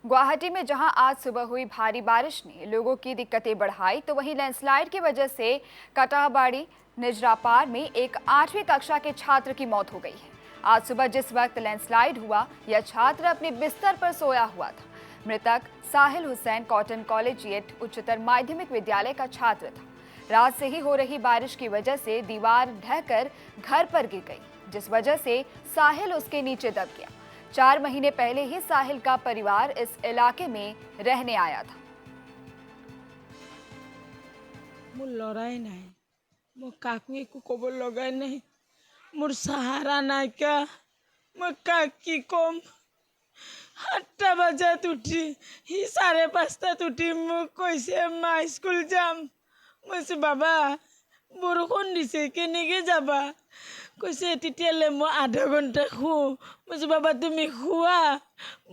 गुवाहाटी में जहां आज सुबह हुई भारी बारिश ने लोगों की दिक्कतें बढ़ाई, तो वहीं लैंडस्लाइड की वजह से कटाहबाड़ी निजरापार में एक 8वीं कक्षा के छात्र की मौत हो गई है। आज सुबह जिस वक्त लैंडस्लाइड हुआ, यह छात्र अपने बिस्तर पर सोया हुआ था। मृतक साहिल हुसैन कॉटन कॉलेजिएट उच्चतर माध्यमिक विद्यालय का छात्र था। रात से ही हो रही बारिश की वजह से दीवार ढहकर घर पर गिर गई, जिस वजह से साहिल उसके नीचे दब गया। 4 महीने पहले ही साहिल का परिवार इस इलाके में रहने आया था। मोर लड़ाई नहीं, मोर काकी को कबर लगाई नहीं, मोर सहारा नहीं क्या, मोर काकी कम 8টা बजात उठी ही 5:30 उठी মোক কৈছে মা স্কুল যাম। মই বাবা বৰষুণ দিছে কেনেকে যাবা, কৈছে তেতিয়ালে মই আধা ঘণ্টা শুওঁ। মই বাবা তুমি শুৱা,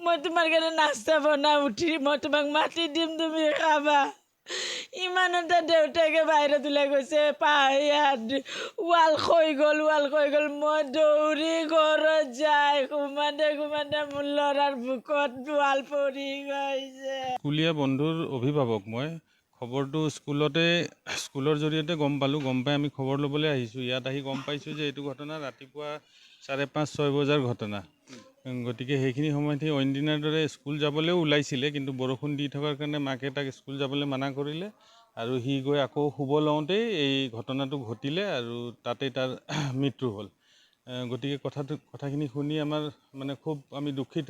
মই তোমাৰ কাৰণে নাস্তা বনাই উঠি মই তোমাক মাতি দিম, তুমি খাবা। ইমানতে দেউতাকে বাহিৰত ওলাই গৈছে, ৱাল খৈ গ'ল। মই দৌৰি ঘৰত যাই ঘুমাতে মোৰ ল'ৰাৰ বুকত ৱাল পৰি গৈছে। স্কুলীয়া বন্ধুৰ অভিভাৱক মই। খবৰটো স্কুলৰ জৰিয়তে গম পাই আমি খবৰ ল'বলৈ আহিছোঁ। ইয়াত আহি গম পাইছোঁ যে এইটো ঘটনা ৰাতিপুৱা 5:30-6 বজাৰ ঘটনা। গতিকে সেইখিনি সময়ত অইন দিনাৰ দৰে স্কুল যাবলৈও ওলাইছিলে, কিন্তু বৰষুণ দি থকাৰ কাৰণে মাকে তাক স্কুল যাবলৈ মানা কৰিলে আৰু সি গৈ আকৌ শুব লওঁতেই এই ঘটনাটো ঘটিলে আৰু তাতেই তাৰ মৃত্যু হ'ল। গতিকে কথাখিনি শুনি আমাৰ খুব আমি দুখিত।